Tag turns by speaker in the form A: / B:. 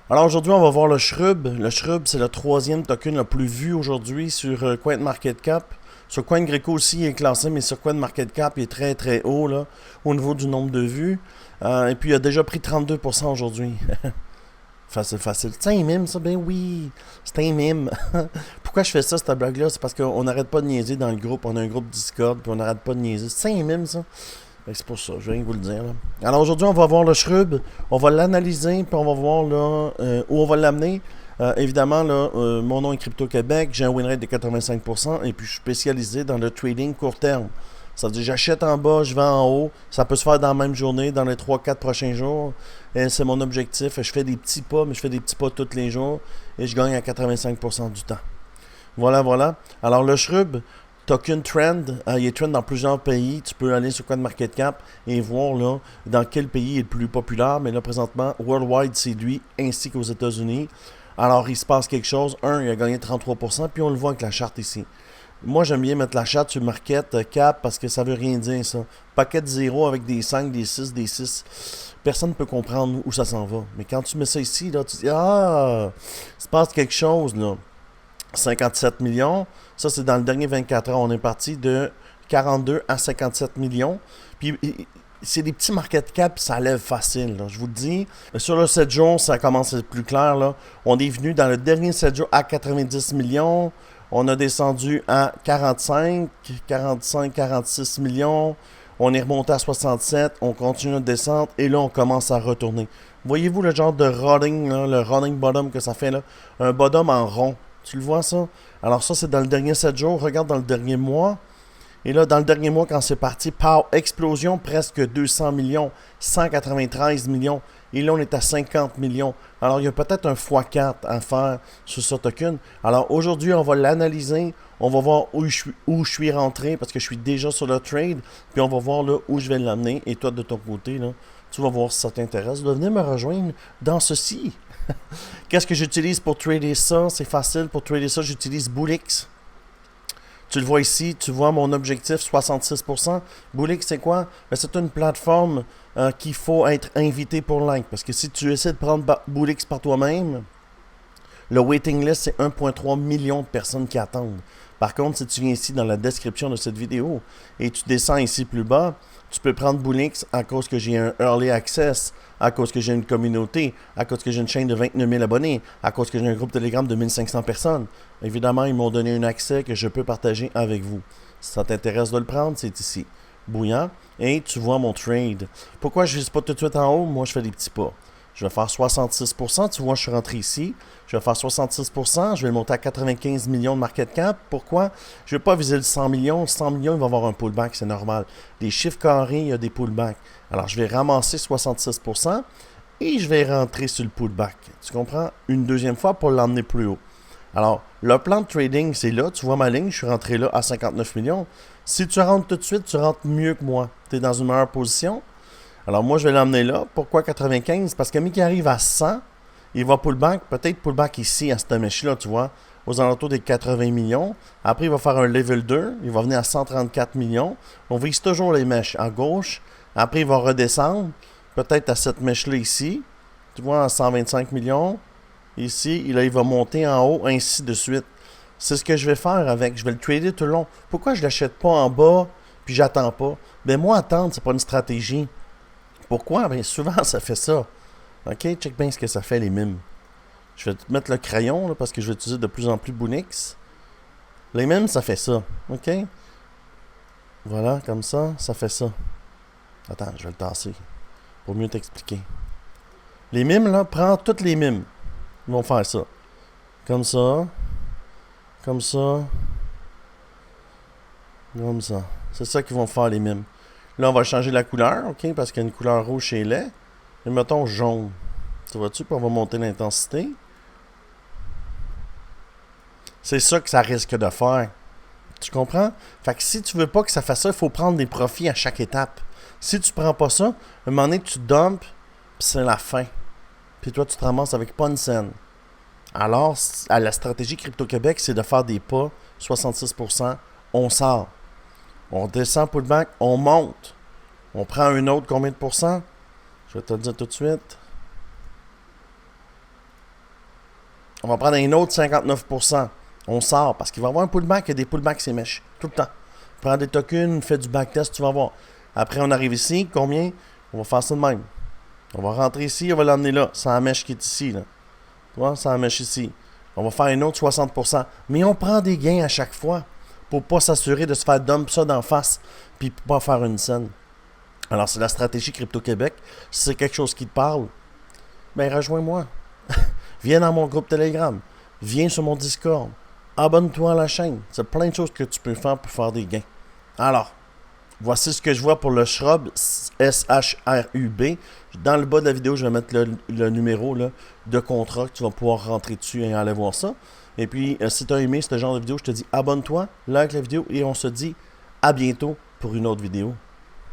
A: Alors aujourd'hui, on va voir le Shrub. Le Shrub, c'est le troisième token le plus vu aujourd'hui sur CoinMarketCap. Sur CoinGecko aussi, il est classé, mais sur CoinMarketCap, il est très très haut là, au niveau du nombre de vues. Et puis, il a déjà pris 32% aujourd'hui. Facile, facile. C'est un mime, ça? Ben oui, c'est un mime. Pourquoi je fais ça, cette blague-là? C'est parce qu'on n'arrête pas de niaiser dans le groupe. On a un groupe Discord, puis on n'arrête pas de niaiser. C'est un mime, ça? C'est pour ça, je viens de vous le dire. Là. Alors aujourd'hui, on va voir le Shrub, on va l'analyser, puis on va voir là, où on va l'amener. Évidemment, là, mon nom est Crypto Québec, j'ai un win rate de 85%, et puis je suis spécialisé dans le trading court terme. Ça veut dire j'achète en bas, je vends en haut. Ça peut se faire dans la même journée, dans les 3-4 prochains jours. Et c'est mon objectif. Je fais des petits pas, mais je fais des petits pas tous les jours. Et je gagne à 85% du temps. Voilà, voilà. Alors le Shrub, token trend, il est trend dans plusieurs pays. Tu peux aller sur CoinMarketCap et voir là dans quel pays est le plus populaire. Mais là, présentement, worldwide, c'est lui, ainsi qu'aux États-Unis. Alors, il se passe quelque chose. Il a gagné 33%, puis on le voit avec la charte ici. Moi, j'aime bien mettre la charte sur Market Cap parce que ça veut rien dire, ça. Paquet de 0 avec des 5, des 6, des 6. Personne ne peut comprendre où ça s'en va. Mais quand tu mets ça ici, là, tu dis ah, il se passe quelque chose, là. 57 millions. Ça, c'est dans le dernier 24 heures. On est parti de 42 à 57 millions. Puis, c'est des petits market cap, ça lève facile, là. Je vous le dis. Sur le 7 jours, ça commence à être plus clair, là. On est venu dans le dernier 7 jours à 90 millions. On a descendu à 45, 45, 46 millions. On est remonté à 67. On continue notre descente. Et là, on commence à retourner. Voyez-vous le genre de rolling, là, le rolling bottom que ça fait, là? Un bottom en rond. Tu le vois, ça? Alors ça, c'est dans le dernier 7 jours. Regarde dans le dernier mois. Et là, dans le dernier mois, quand c'est parti, pow, explosion, presque 200 millions, 193 millions. Et là, on est à 50 millions. Alors, il y a peut-être un x4 à faire sur ce token. Alors, aujourd'hui, on va l'analyser. On va voir où je suis rentré parce que je suis déjà sur le trade. Puis, on va voir là où je vais l'amener. Et toi, de ton côté, là, tu vas voir si ça t'intéresse. De venir me rejoindre dans ceci. Qu'est-ce que j'utilise pour trader ça? C'est facile. Pour trader ça, j'utilise Bullix. Tu le vois ici, tu vois mon objectif 66%. Bullic, c'est quoi? Ben, c'est une plateforme qu'il faut être invité pour like. Parce que si tu essaies de prendre Bullix par toi-même, le waiting list, c'est 1,3 million de personnes qui attendent. Par contre, si tu viens ici dans la description de cette vidéo et tu descends ici plus bas, tu peux prendre Bullix à cause que j'ai un early access, à cause que j'ai une communauté, à cause que j'ai une chaîne de 29 000 abonnés, à cause que j'ai un groupe Telegram de 1500 personnes. Évidemment, ils m'ont donné un accès que je peux partager avec vous. Si ça t'intéresse de le prendre, c'est ici. Bouillant. Et tu vois mon trade. Pourquoi je ne vise pas tout de suite en haut? Moi, je fais des petits pas. Je vais faire 66%. Tu vois, je suis rentré ici. Je vais faire 66%. Je vais le monter à 95 millions de market cap. Pourquoi? Je ne vais pas viser le 100 millions. 100 millions, il va y avoir un pullback, c'est normal. Les chiffres carrés, il y a des pullbacks. Alors, je vais ramasser 66% et je vais rentrer sur le pullback. Tu comprends? Une deuxième fois pour l'emmener plus haut. Alors, le plan de trading, c'est là. Tu vois ma ligne, je suis rentré là à 59 millions. Si tu rentres tout de suite, tu rentres mieux que moi. Tu es dans une meilleure position. Alors moi, je vais l'emmener là. Pourquoi 95? Parce que qui arrive à 100, il va pullback, peut-être pullback ici, à cette mèche-là, tu vois, aux alentours des 80 millions. Après, il va faire un level 2, il va venir à 134 millions. On vise toujours les mèches à gauche. Après, il va redescendre, peut-être à cette mèche-là ici, tu vois, à 125 millions. Ici, là, il va monter en haut, ainsi de suite. C'est ce que je vais faire avec. Je vais le trader tout le long. Pourquoi je ne l'achète pas en bas, puis j'attends pas? Ben moi, attendre, c'est pas une stratégie. Pourquoi? Bien, souvent, ça fait ça. OK? Check bien ce que ça fait, les mimes. Je vais te mettre le crayon, là, parce que je vais utiliser de plus en plus Bullix. Les mimes, ça fait ça. OK? Voilà, comme ça fait ça. Attends, je vais le tasser. Pour mieux t'expliquer. Les mimes, là, prends toutes les mimes. Ils vont faire ça. Comme ça. Comme ça. Comme ça. C'est ça qu'ils vont faire, les mimes. Là, on va changer la couleur, OK? Parce qu'il y a une couleur rouge chez lait. Et mettons jaune. Tu vois-tu? Puis on va monter l'intensité. C'est ça que ça risque de faire. Tu comprends? Fait que si tu veux pas que ça fasse ça, il faut prendre des profits à chaque étape. Si tu prends pas ça, à un moment donné, tu dumpes, puis c'est la fin. Puis toi, tu te ramasses avec pas une scène. Alors, à la stratégie Crypto-Québec, c'est de faire des pas, 66%, on sort. On descend pullback, on monte. On prend un autre combien de pourcents? Je vais te le dire tout de suite. On va prendre un autre 59%. On sort parce qu'il va y avoir un pullback. Il y a des pullbacks c'est mèches. Tout le temps. Prends des tokens, fais du backtest, tu vas voir. Après, on arrive ici. Combien? On va faire ça de même. On va rentrer ici, on va l'emmener là. C'est la mèche qui est ici. Là. Tu vois, c'est la mèche ici. On va faire un autre 60%. Mais on prend des gains à chaque fois pour pas s'assurer de se faire dump ça d'en face puis pas faire une scène. Alors, c'est la stratégie Crypto Québec. Si c'est quelque chose qui te parle, ben rejoins-moi. Viens dans mon groupe Telegram. Viens sur mon Discord. Abonne-toi à la chaîne. C'est plein de choses que tu peux faire pour faire des gains. Alors, voici ce que je vois pour le Shrub, S-H-R-U-B. Dans le bas de la vidéo, je vais mettre le numéro là, de contrat que tu vas pouvoir rentrer dessus et aller voir ça. Et puis, si tu as aimé ce genre de vidéo, je te dis abonne-toi, like la vidéo et on se dit à bientôt pour une autre vidéo.